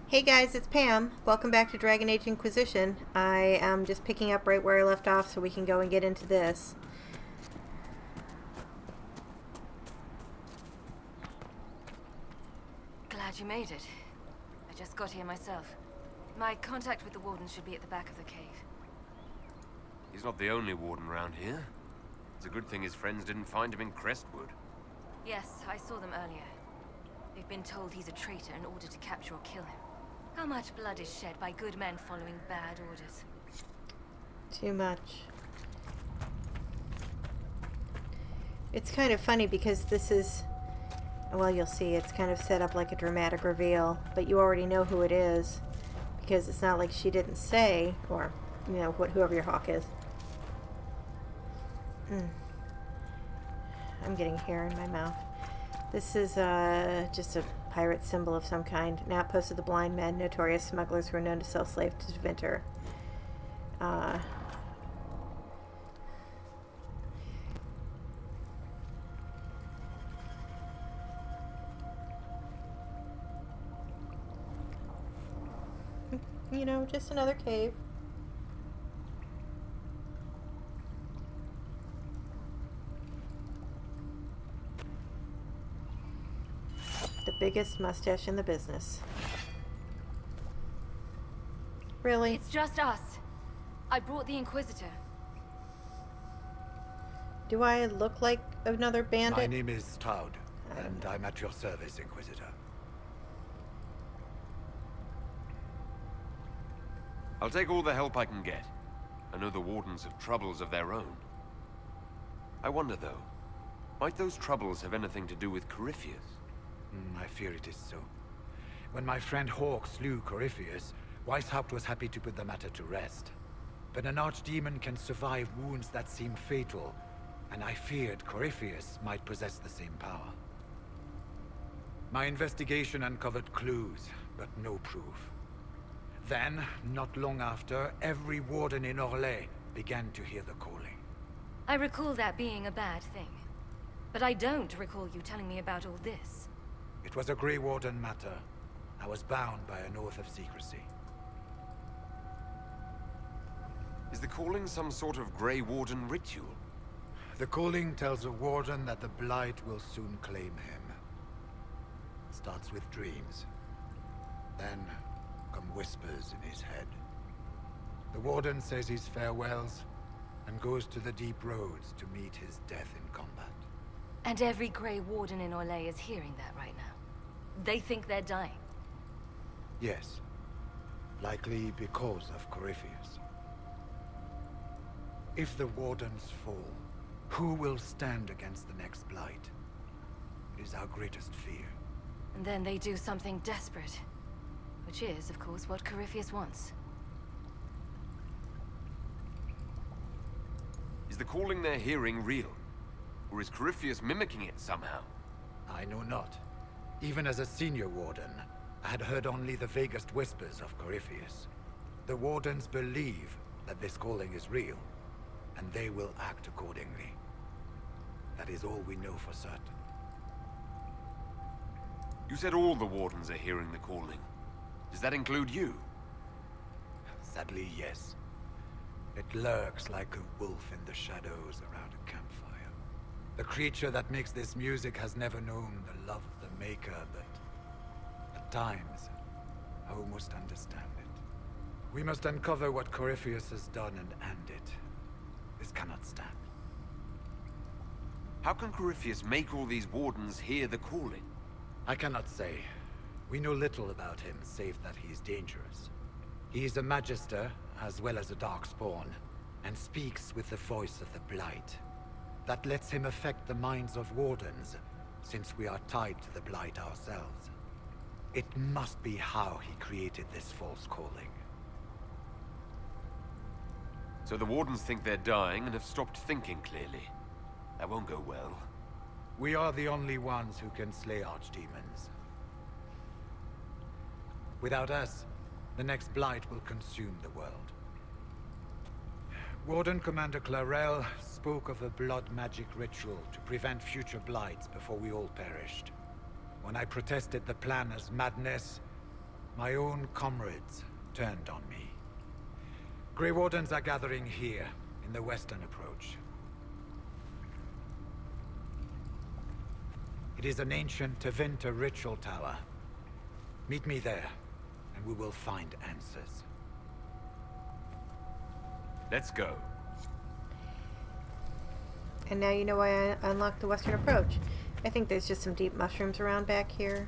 Hey guys, it's Pam. Welcome back to Dragon Age Inquisition. I am just picking up right where I left off so we can go and get into this. Glad you made it. I just got here myself. My contact with the Warden should be at the back of the cave. He's not the only Warden around here. It's a good thing his friends didn't find him in Crestwood. Yes, I saw them earlier. They've been told he's a traitor in order to capture or kill him. How much blood is shed by good men following bad orders? Too much. It's kind of funny because this is... Well, you'll see, it's kind of set up like a dramatic reveal, but you already know who it is. Because it's not like she didn't say, or, you know, whoever your hawk is. I'm getting hair in my mouth. This is just a pirate symbol of some kind. An outpost of the blind men, notorious smugglers who are known to sell slaves to Deventer. You know, just another cave. The biggest mustache in the business. Really? It's just us. I brought the Inquisitor. Do I look like another bandit? My name is Stroud, and I'm at your service, Inquisitor. I'll take all the help I can get. I know the Wardens have troubles of their own. I wonder, though, might those troubles have anything to do with Corypheus? I fear it is so. When my friend Hawk slew Corypheus, Weishaupt was happy to put the matter to rest. But an archdemon can survive wounds that seem fatal, and I feared Corypheus might possess the same power. My investigation uncovered clues, but no proof. Then, not long after, every warden in Orlais began to hear the calling. I recall that being a bad thing. But I don't recall you telling me about all this. It was a Grey Warden matter. I was bound by an oath of secrecy. Is the calling some sort of Grey Warden ritual? The calling tells a warden that the Blight will soon claim him. It starts with dreams. Then come whispers in his head. The warden says his farewells and goes to the deep roads to meet his death in combat. And every Grey Warden in Orlais is hearing that right now. They think they're dying. Yes. Likely because of Corypheus. If the wardens fall, who will stand against the next Blight? It is our greatest fear. And then they do something desperate. Which is, of course, what Corypheus wants. Is the calling they're hearing real? Or is Corypheus mimicking it somehow? I know not. Even as a senior warden, I had heard only the vaguest whispers of Corypheus. The wardens believe that this calling is real, and they will act accordingly. That is all we know for certain. You said all the Wardens are hearing the calling. Does that include you? Sadly, yes. It lurks like a wolf in the shadows around a campfire. The creature that makes this music has never known the love of the Maker, but at times, I almost understand it. We must uncover what Corypheus has done and end it. This cannot stand. How can Corypheus make all these Wardens hear the calling? I cannot say. We know little about him, save that he is dangerous. He is a Magister, as well as a Darkspawn, and speaks with the voice of the Blight. That lets him affect the minds of Wardens, since we are tied to the Blight ourselves. It must be how he created this false calling. So the Wardens think they're dying and have stopped thinking clearly. That won't go well. We are the only ones who can slay archdemons. Without us, the next Blight will consume the world. Warden Commander Clarel spoke of a blood magic ritual to prevent future blights before we all perished. When I protested the plan as madness, My own comrades turned on me. Grey Wardens are gathering here, in the western approach. It is an ancient Tevinter ritual tower. Meet me there, and we will find answers. Let's go. And now you know why I unlocked the western approach. I think there's just some deep mushrooms around back here.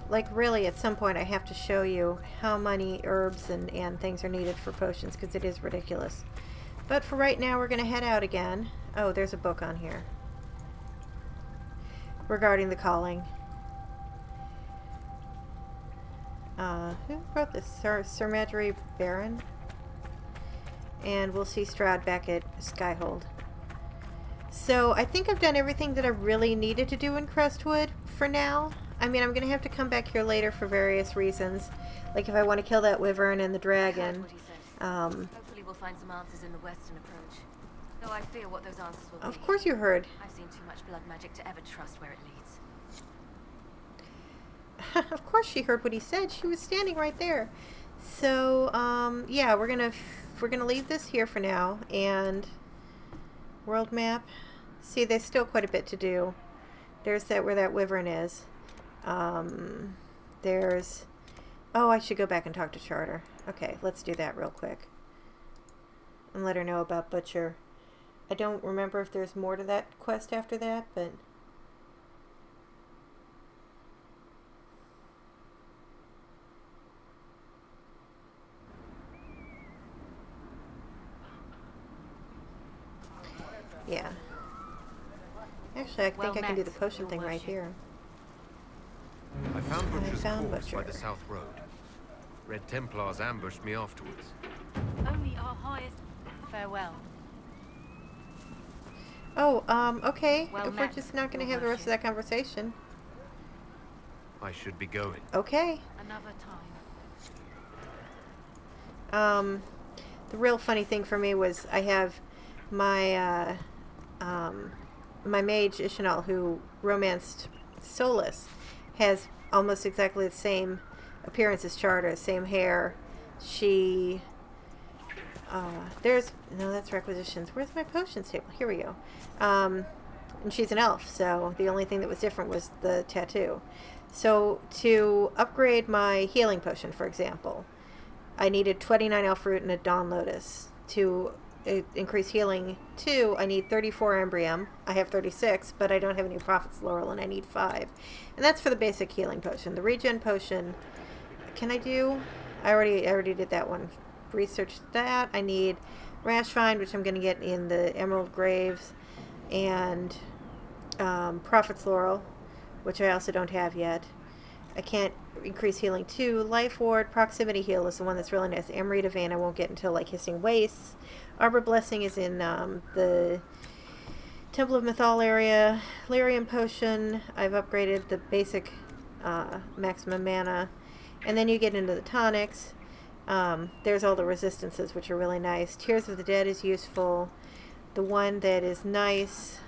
Like, really, at some point I have to show you how many herbs and things are needed for potions, because it is ridiculous. But for right now, we're going to head out again. Oh, there's a book on here. Regarding the calling. Who wrote this? Sir Marjorie Baron? And we'll see Stroud back at Skyhold. So, I think I've done everything that I really needed to do in Crestwood for now. I mean, I'm going to have to come back here later for various reasons. Like if I want to kill that wyvern and the dragon. Heard what he said. Hopefully we'll find some answers in the western approach. Though I fear what those answers will be. Of course you heard. I've seen too much blood magic to ever trust where it leads. Of course she heard what he said. She was standing right there. So, yeah, we're gonna leave this here for now. And world map. See, there's still quite a bit to do. There's that where that wyvern is. There's... Oh, I should go back and talk to Charter. Okay, let's do that real quick. And let her know about Butcher. I don't remember if there's more to that quest after that, but... Yeah. Actually, I think I can do the potion thing right here. I found Butcher's found corpse by Butcher. the South Road. Red Templars ambushed me afterwards. Only our highest... Farewell. Oh, okay. Well If we're met, just not going to Your have the rest of Worship. that conversation. I should be going. Okay. Another time. The real funny thing for me was I have my, my mage, Ishanal, who romanced Solus, has almost exactly the same appearance as Charter, same hair. She... No, that's requisitions. Where's my potions table? Here we go. And she's an elf, so the only thing that was different was the tattoo. So, to upgrade my healing potion, for example, I needed 29 elf root and a dawn lotus. To increase healing 2, I need 34 embrium. I have 36, but I don't have any prophet's laurel, and I need 5. And that's for the basic healing potion. The regen potion, can I do? I already did that one. Research that. I need rash find, which I'm going to get in the Emerald Graves, and prophet's laurel, which I also don't have yet. I can't increase healing 2. Life ward, proximity heal is the one that's really nice. Amrita Vein I won't get until like Hissing Wastes. Arbor Blessing is in the Temple of Mythal area. Lyrium Potion, I've upgraded the basic maximum mana. And then you get into the tonics. There's all the resistances, which are really nice. Tears of the Dead is useful. The one that is nice,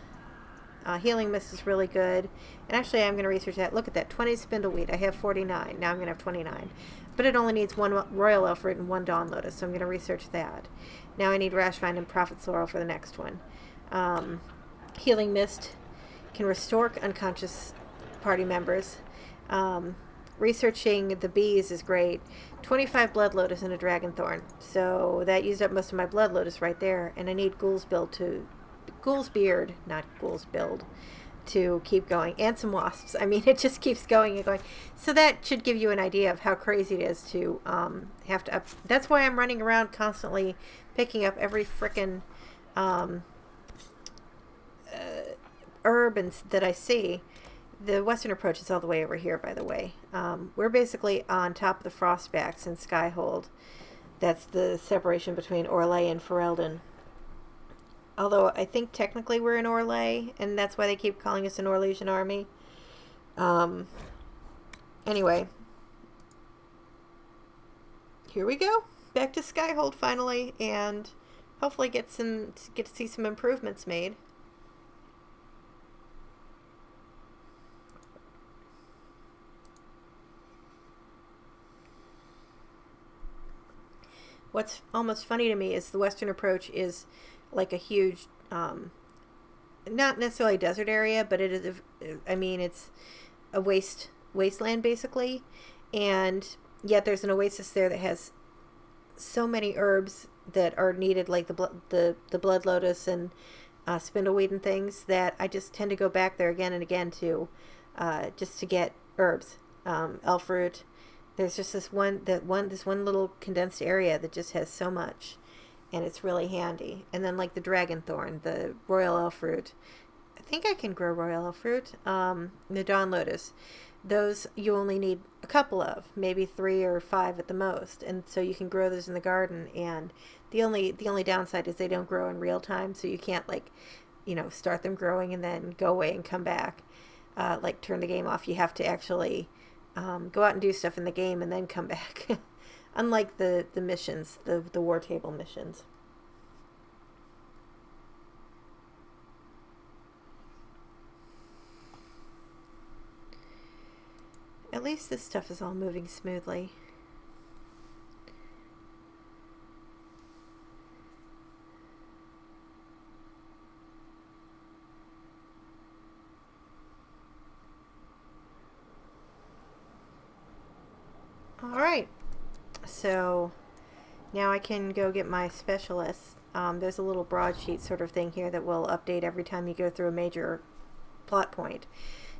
Healing Mist is really good. And actually, I'm going to research that. Look at that, 20 Spindleweed. I have 49. Now I'm going to have 29. But it only needs 1 Royal Elf Root and 1 Dawn Lotus, so I'm going to research that. Now I need Rash Find and Prophet's Laurel for the next one. Healing Mist can restore unconscious party members. Researching the bees is great. 25 Blood Lotus and a Dragon Thorn. So that used up most of my Blood Lotus right there. And I need Ghoul's Beard, not Ghoul's Build, to keep going. And some wasps. I mean, it just keeps going and going. So that should give you an idea of how crazy it is to have to up. That's why I'm running around constantly picking up every frickin' herb that I see. The western approach is all the way over here, by the way. We're basically on top of the Frostbacks in Skyhold. That's the separation between Orlais and Ferelden. Although I think technically we're in Orlais, and that's why they keep calling us an Orlesian army. Anyway. Here we go. Back to Skyhold finally, and hopefully get to see some improvements made. what's almost funny to me is the western approach is like a huge, not necessarily a desert area, but it is. It's a wasteland basically, and yet there's an oasis there that has so many herbs that are needed, like the blood lotus and spindleweed and things, that I just tend to go back there again and again to just to get herbs, elfroot. There's just this one little condensed area that just has so much, and it's really handy. And then like the dragon thorn, the royal elfroot. I think I can grow royal elfroot. The dawn lotus. Those you only need a couple of, maybe 3 or 5 at the most, and so you can grow those in the garden. And the only downside is they don't grow in real time, so you can't start them growing and then go away and come back, like turn the game off. You have to actually go out and do stuff in the game and then come back. Unlike the missions, the war table missions. At least this stuff is all moving smoothly. Alright, so now I can go get my specialists. There's a little broadsheet sort of thing here that will update every time you go through a major plot point.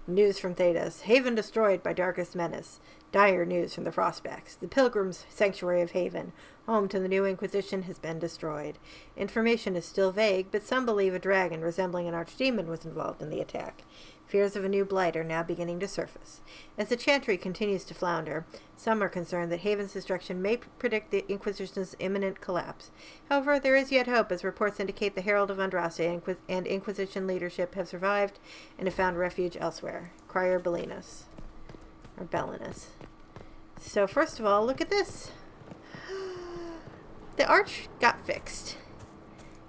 News from Thedas. Haven destroyed by Darkest Menace. Dire news from the Frostbacks. The Pilgrims' Sanctuary of Haven, home to the new Inquisition, has been destroyed. Information is still vague, but some believe a dragon resembling an archdemon was involved in the attack. Fears of a new blight are now beginning to surface. As the Chantry continues to flounder, some are concerned that Haven's destruction may predict the Inquisition's imminent collapse. However, there is yet hope, as reports indicate the Herald of Andraste and Inquisition leadership have survived and have found refuge elsewhere. Crier Belinus. Or Belinus. So first of all, look at this. The arch got fixed.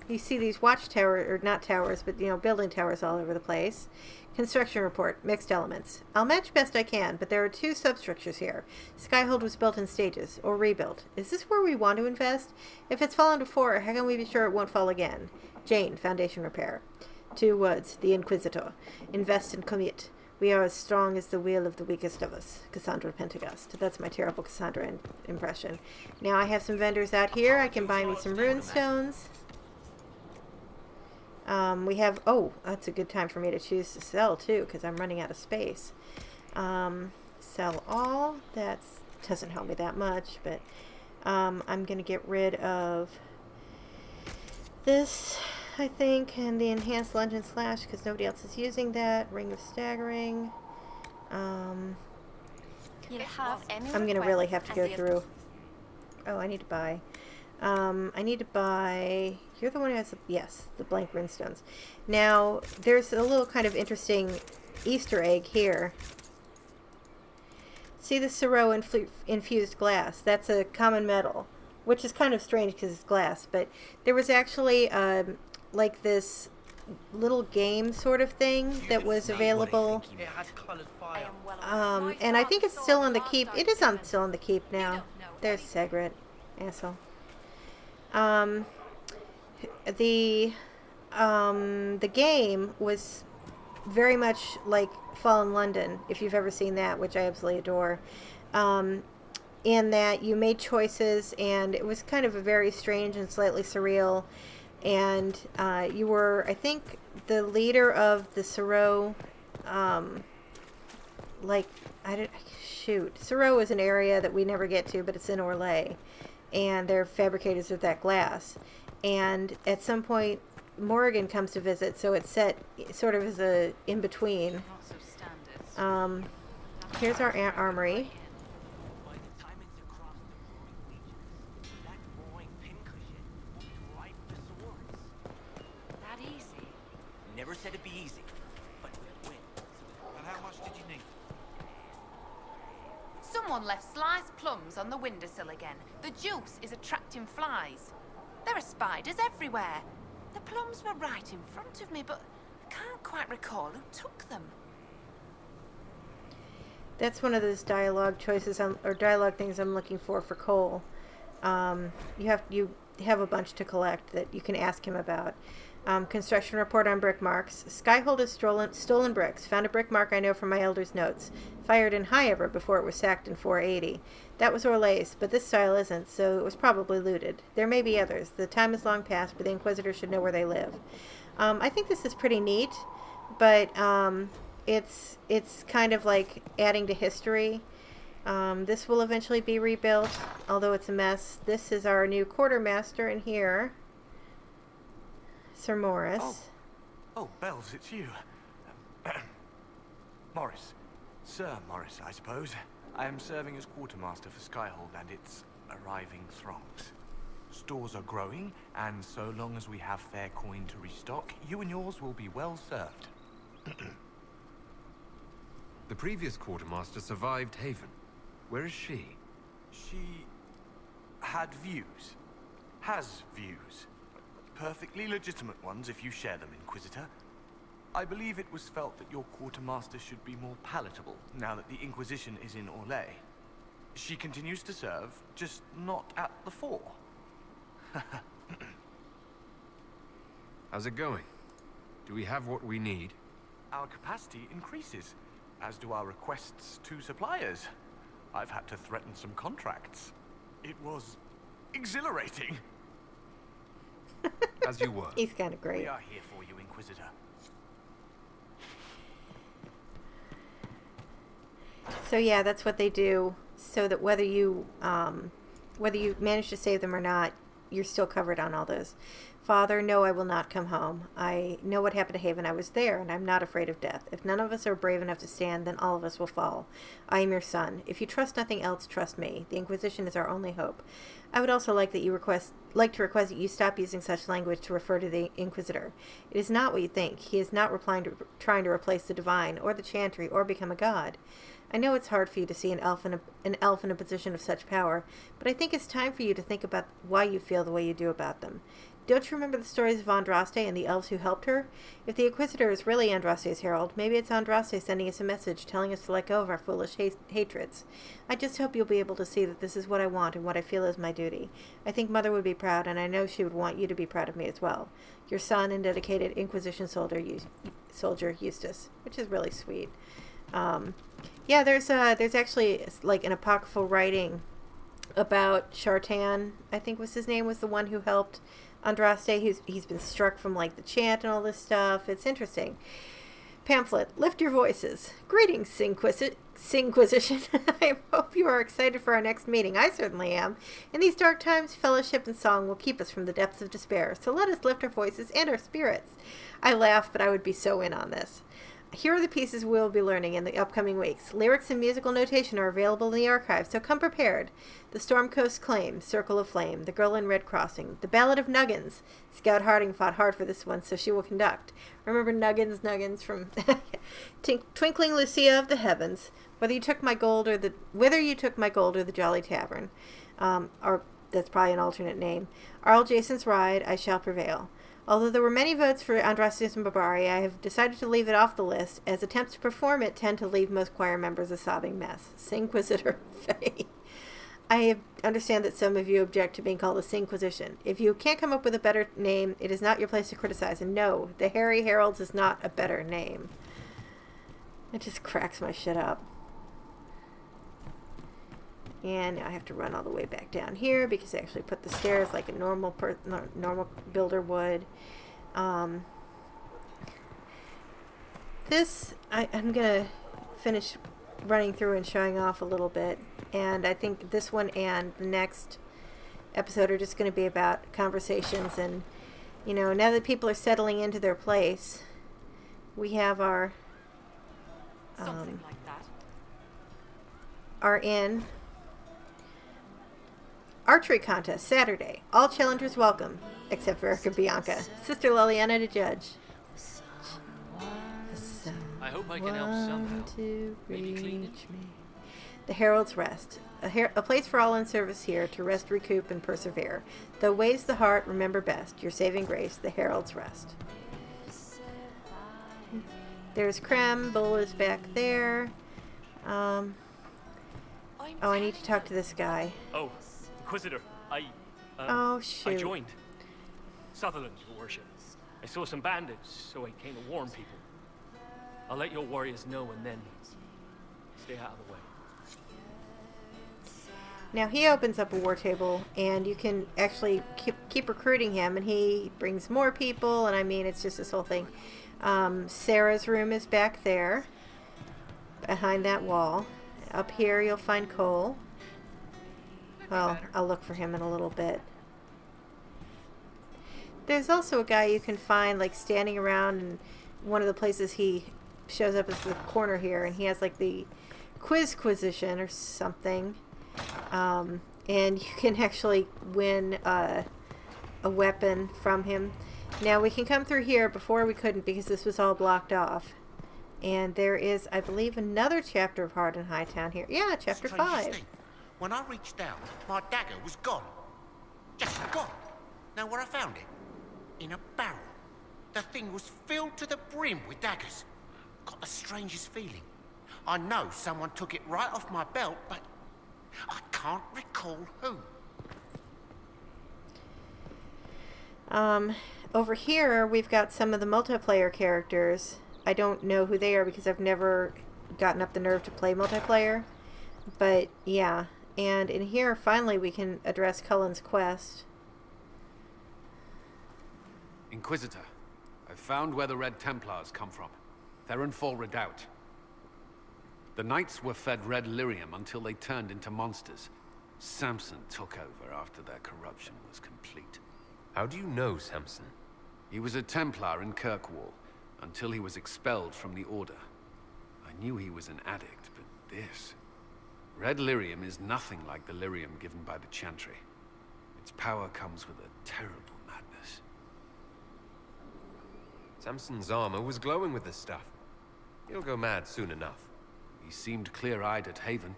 You see these watchtower, or not towers, but building towers all over the place. Construction report, mixed elements. I'll match best I can, but there are 2 substructures here. Skyhold was built in stages, or rebuilt. Is this where we want to invest? If it's fallen before, how can we be sure it won't fall again? Jane, foundation repair. 2 Woods, the Inquisitor. Invest and commit. We are as strong as the will of the weakest of us. Cassandra Pentagust. That's my terrible Cassandra impression. Now I have some vendors out here. I can buy me some rune stones. We have, that's a good time for me to choose to sell too, because I'm running out of space. Sell all. That doesn't help me that much, but I'm going to get rid of this, I think, and the enhanced lunge and slash, because nobody else is using that. Ring of staggering. I'm going to really have to go through. Oh, I need to buy. You're the one who has the blank runestones. Now, there's a little kind of interesting Easter egg here. See the Siro infused glass? That's a common metal, which is kind of strange because it's glass, but there was actually, like this little game sort of thing that was available. And I think it's still on the keep. It is still on the keep now. There's Segret, asshole. The game was very much like Fallen London, if you've ever seen that, which I absolutely adore. In that you made choices, and it was kind of a very strange and slightly surreal. And you were, I think, the leader of the Siro. Siro is an area that we never get to, but it's in Orlais. And they're fabricators of that glass. And at some point, Morrigan comes to visit, so it's set sort of as a in-between. Here's our armory. That easy? Never said it'd be easy, but we'll win. And how much did you need? Someone left sliced plums on the windowsill again. The juice is attracting flies. There are spiders everywhere. The plums were right in front of me, but I can't quite recall who took them. That's one of those dialogue choices or dialogue things I'm looking for Cole. You have a bunch to collect that you can ask him about. Construction report on brick marks. Skyhold has stolen bricks. Found a brick mark I know from my elder's notes. Fired in Highever before it was sacked in 480. That was Orlaise, but this style isn't, so it was probably looted. There may be others. The time is long past, but the Inquisitors should know where they live. I think this is pretty neat, but it's kind of like adding to history. This will eventually be rebuilt, although it's a mess. This is our new quartermaster in here, Sir Morris. Oh, Bells, it's you. Morris. Sir Morris, I suppose. I am serving as quartermaster for Skyhold and its arriving throngs. Stores are growing, and so long as we have fair coin to restock, you and yours will be well served. The previous quartermaster survived Haven. Where is she? She had views. Has views. Perfectly legitimate ones if you share them, Inquisitor. I believe it was felt that your quartermaster should be more palatable now that the Inquisition is in Orlais. She continues to serve, just not at the fore. How's it going? Do we have what we need? Our capacity increases, as do our requests to suppliers. I've had to threaten some contracts. It was exhilarating. As you were. He's kind of great. We are here for you, Inquisitor. So yeah, that's what they do, so that whether you manage to save them or not, you're still covered on all those. Father, no, I will not come home. I know what happened to Haven. I was there, and I'm not afraid of death. If none of us are brave enough to stand, then all of us will fall. I am your son. If you trust nothing else, trust me. The Inquisition is our only hope. I would also like to request that you stop using such language to refer to the Inquisitor. It is not what you think. He is not trying to replace the divine, or the chantry, or become a god. I know it's hard for you to see an elf in a position of such power, but I think it's time for you to think about why you feel the way you do about them. Don't you remember the stories of Andraste and the elves who helped her? If the Inquisitor is really Andraste's herald, maybe it's Andraste sending us a message telling us to let go of our foolish hatreds. I just hope you'll be able to see that this is what I want and what I feel is my duty. I think Mother would be proud, and I know she would want you to be proud of me as well. Your son and dedicated Inquisition soldier Eustace, which is really sweet. Yeah, there's actually like an apocryphal writing about Chartan, I think was his name, was the one who helped Andraste. He's been struck from like the chant and all this stuff. It's interesting. Pamphlet, lift your voices. Greetings, Inquisition. I hope you are excited for our next meeting. I certainly am. In these dark times, fellowship and song will keep us from the depths of despair. So let us lift our voices and our spirits. I laugh, but I would be so in on this. Here are the pieces we'll be learning in the upcoming weeks. Lyrics and musical notation are available in the archive, so come prepared. The Storm Coast Claim, Circle of Flame, The Girl in Red Crossing, The Ballad of Nuggins. Scout Harding fought hard for this one, so she will conduct. Remember Nuggins from Twinkling Lucia of the Heavens. Whether you took my gold or the Jolly Tavern, or that's probably an alternate name. Arl Jason's Ride, I Shall Prevail. Although there were many votes for Andraste's and Barbari, I have decided to leave it off the list, as attempts to perform it tend to leave most choir members a sobbing mess. Singquisitor Faye. I understand that some of you object to being called the Singquisition. If you can't come up with a better name, it is not your place to criticize. And no, the Harry Heralds is not a better name. It just cracks my shit up. And now I have to run all the way back down here because I actually put the stairs like a normal builder would. I'm going to finish running through and showing off a little bit. And I think this one and the next episode are just going to be about conversations. And, now that people are settling into their place, we have our... Something like that. Our inn. Archery contest, Saturday. All challengers welcome, except for Erica Bianca. Sister Liliana to judge. I hope I can help somehow. Maybe clean it. The Herald's Rest. A place for all in service here to rest, recoup, and persevere. Though waves the heart, remember best. Your saving grace, the Herald's Rest. There's Krem. Bull is back there. I need to talk to this guy. Oh, Inquisitor, Oh, shoot. I joined. Sutherland, your worship. I saw some bandits, so I came to warn people. I'll let your warriors know and then stay out of the way. Now he opens up a war table, and you can actually keep recruiting him, and he brings more people, and I mean, it's just this whole thing. Sarah's room is back there, behind that wall. Up here you'll find Cole. Well, I'll look for him in a little bit. There's also a guy you can find, like, standing around, and one of the places he shows up is the corner here, and he has, like, the Inquisition or something. And you can actually win a weapon from him. Now we can come through here. Before we couldn't because this was all blocked off. And there is, I believe, another chapter of Harden Hightown here. Yeah, chapter 5. When I reached down, my dagger was gone. Just gone. Know where I found it? In a barrel. The thing was filled to the brim with daggers. Got the strangest feeling. I know someone took it right off my belt, but I can't recall who. Over here, we've got some of the multiplayer characters. I don't know who they are because I've never gotten up the nerve to play multiplayer. But, yeah. And in here, finally, we can address Cullen's quest. Inquisitor, I've found where the Red Templars come from. They're in full redoubt. The Knights were fed red lyrium until they turned into monsters. Samson took over after their corruption was complete. How do you know Samson? He was a Templar in Kirkwall, until he was expelled from the Order. I knew he was an addict, but this... Red lyrium is nothing like the lyrium given by the Chantry. Its power comes with a terrible madness. Samson's armor was glowing with this stuff. He'll go mad soon enough. He seemed clear-eyed at Haven.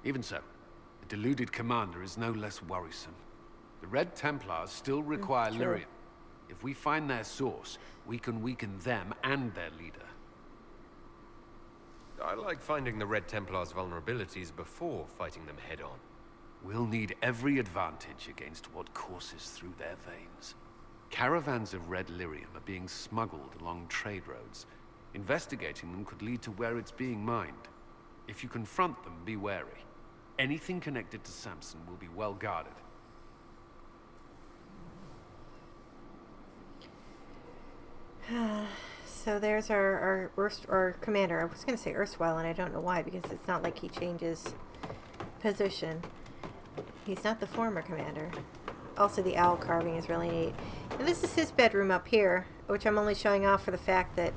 Even so, the deluded commander is no less worrisome. The Red Templars still require lyrium. If we find their source, we can weaken them and their leader. I like finding the Red Templars' vulnerabilities before fighting them head-on. We'll need every advantage against what courses through their veins. Caravans of red lyrium are being smuggled along trade roads. Investigating them could lead to where it's being mined. If you confront them, be wary. Anything connected to Samson will be well guarded. So there's our commander. I was going to say erstwhile, and I don't know why, because it's not like he changes position. He's not the former commander. Also, the owl carving is really neat. And this is his bedroom up here, which I'm only showing off for the fact that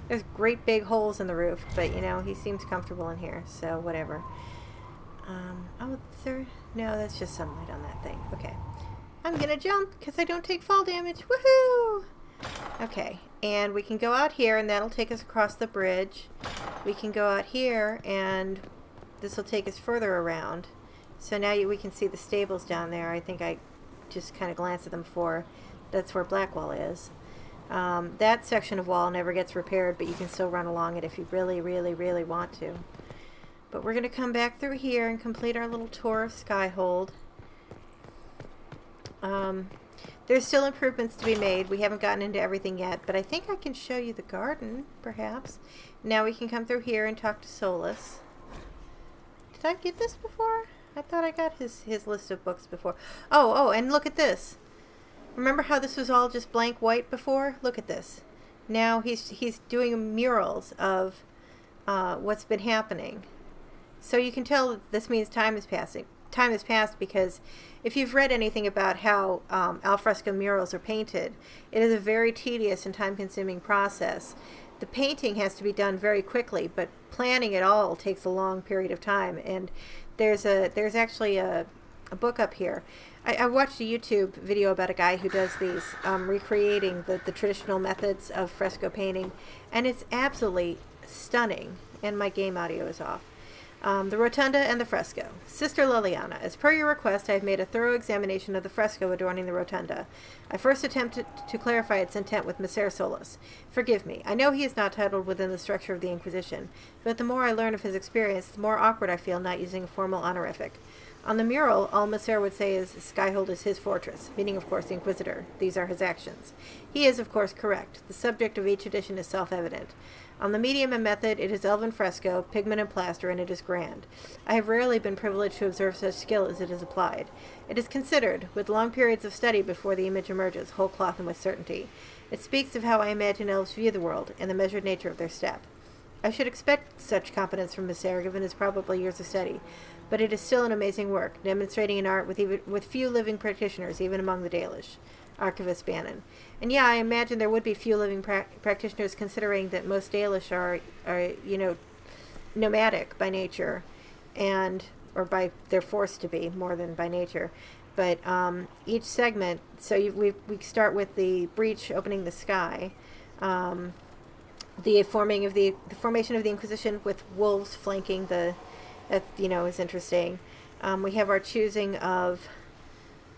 there's great big holes in the roof, but, you know, he seems comfortable in here, so whatever. Oh, is there... No, that's just sunlight on that thing. Okay. I'm gonna jump, because I don't take fall damage. Woohoo! Okay, and we can go out here, and that'll take us across the bridge. We can go out here, and this will take us further around. So now we can see the stables down there. I think I just kind of glanced at them before. That's where Blackwall is. That section of wall never gets repaired, but you can still run along it if you really, really, really want to. But we're going to come back through here and complete our little tour of Skyhold. There's still improvements to be made. We haven't gotten into everything yet, but I think I can show you the garden, perhaps. Now we can come through here and talk to Solus. Did I get this before? I thought I got his list of books before. Oh, and look at this. Remember how this was all just blank white before? Look at this. Now he's doing murals of what's been happening. So you can tell that this means time is passing. Time has passed because if you've read anything about how alfresco murals are painted, it is a very tedious and time-consuming process. The painting has to be done very quickly, but planning it all takes a long period of time. And there's actually a book up here. I watched a YouTube video about a guy who does these, recreating the traditional methods of fresco painting, and it's absolutely stunning. And my game audio is off. The rotunda and the fresco. Sister Liliana, as per your request, I have made a thorough examination of the fresco adorning the rotunda. I first attempted to clarify its intent with Messer Solus. Forgive me, I know he is not titled within the structure of the Inquisition, but the more I learn of his experience, the more awkward I feel not using a formal honorific. On the mural, all Messer would say is, Skyhold is his fortress, meaning, of course, the Inquisitor. These are his actions. He is, of course, correct. The subject of each edition is self-evident. On the medium and method, it is elven fresco, pigment and plaster, and it is grand. I have rarely been privileged to observe such skill as it is applied. It is considered, with long periods of study before the image emerges, whole cloth and with certainty. It speaks of how I imagine elves view the world, and the measured nature of their step. I should expect such competence from Messer, given his probably years of study, but it is still an amazing work, demonstrating an art with few living practitioners, even among the Dalish. Archivist Bannon. And yeah, I imagine there would be few living practitioners, considering that most Dalish are nomadic by nature, or by they're forced to be more than by nature. But each segment, so we start with the breach opening the sky, the formation of the Inquisition with wolves flanking that is interesting. We have our choosing of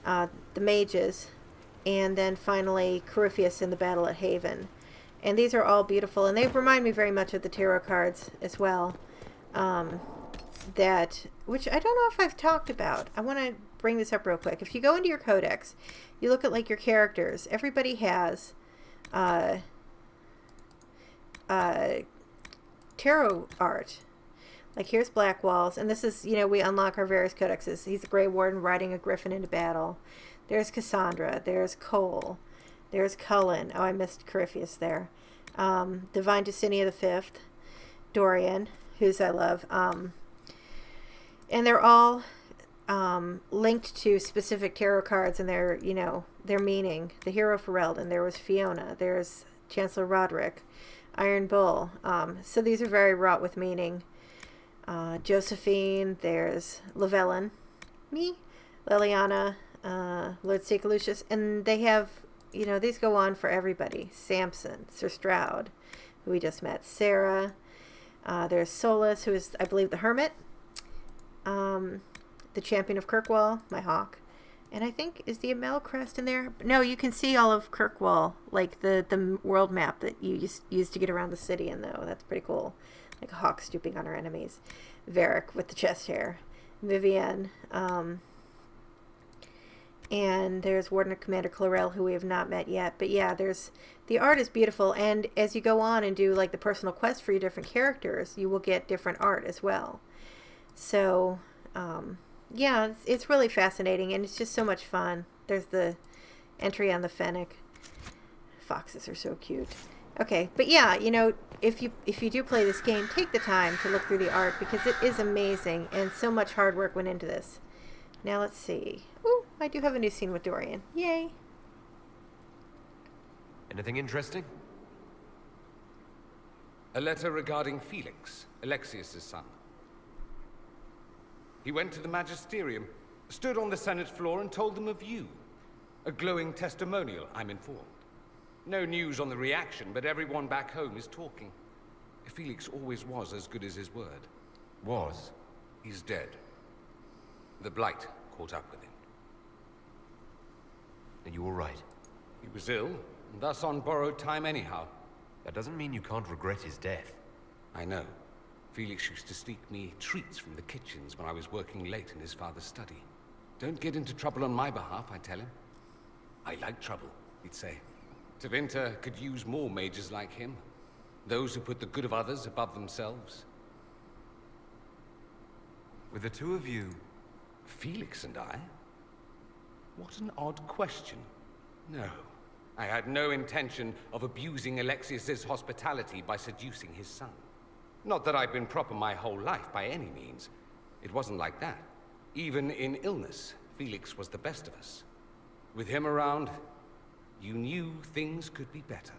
the mages. And then finally, Corypheus in the battle at Haven. And these are all beautiful. And they remind me very much of the tarot cards as well. Which I don't know if I've talked about. I want to bring this up real quick. If you go into your codex, you look at like your characters. Everybody has tarot art. Like here's Black Walls. And this is, we unlock our various codexes. He's a Grey Warden riding a griffin into battle. There's Cassandra. There's Cole. There's Cullen. Oh, I missed Corypheus there. Divine Justinia V. Dorian, whose I love. And they're all linked to specific tarot cards and their meaning. The Hero Ferelden. There was Fiona. There's Chancellor Roderick. Iron Bull. So these are very wrought with meaning. Josephine. There's Llewellyn. Me. Liliana. Lord Seeker Lucius, and they have, these go on for everybody. Samson, Sir Stroud, who we just met, Sarah, there's Solus, who is, I believe, the Hermit, the Champion of Kirkwall, my hawk, and I think, is the Amel crest in there? No, you can see all of Kirkwall, like the world map that you used to get around the city in, though. That's pretty cool. Like a hawk stooping on her enemies. Varric with the chest hair. Vivienne, and there's Warden Commander Clarel, who we have not met yet. But yeah, the art is beautiful. And as you go on and do like the personal quest for your different characters, you will get different art as well. So, yeah, it's really fascinating. And it's just so much fun. There's the entry on the Fennec. Foxes are so cute. Okay, but yeah, if you do play this game, take the time to look through the art because it is amazing. And so much hard work went into this. Now let's see. Ooh, I do have a new scene with Dorian. Yay. Anything interesting? A letter regarding Felix, Alexius' son. He went to the Magisterium, stood on the Senate floor and told them of you. A glowing testimonial, I'm informed. No news on the reaction, but everyone back home is talking. Felix always was as good as his word. Was? He's dead. The Blight caught up with him. Are you all right? He was ill, and thus on borrowed time anyhow. That doesn't mean you can't regret his death. I know. Felix used to sneak me treats from the kitchens when I was working late in his father's study. Don't get into trouble on my behalf, I tell him. I like trouble, he'd say. Tevinter could use more mages like him. Those who put the good of others above themselves. With the two of you... Felix and I? What an odd question. No, I had no intention of abusing Alexius's hospitality by seducing his son. Not that I've been proper my whole life, by any means. It wasn't like that. Even in illness, Felix was the best of us. With him around, you knew things could be better.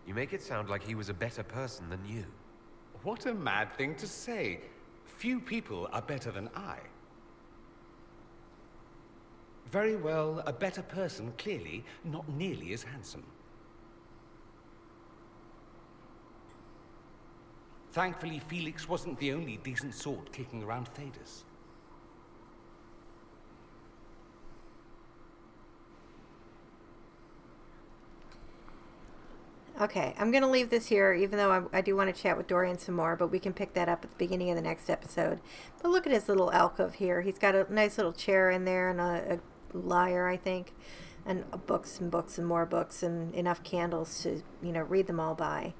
You make it sound like he was a better person than you. What a mad thing to say. Few people are better than I. Very well, a better person, clearly, not nearly as handsome. Thankfully, Felix wasn't the only decent sort kicking around Thedas. Okay, I'm going to leave this here, even though I do want to chat with Dorian some more, but we can pick that up at the beginning of the next episode. But look at his little alcove here. He's got a nice little chair in there and a lyre, I think, and books and books and more books and enough candles to, read them all by.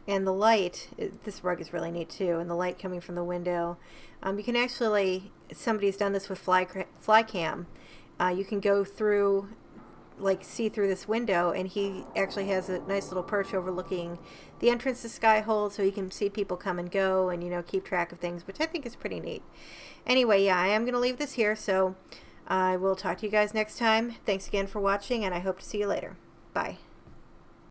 And the light, this rug is really neat too, and the light coming from the window. You can actually, somebody's done this with fly cam. You can go through, see through this window, and he actually has a nice little perch overlooking the entrance to Skyhold, so he can see people come and go and, keep track of things, which I think is pretty neat. Anyway, yeah, I am going to leave this here, so I will talk to you guys next time. Thanks again for watching, and I hope to see you later. Bye.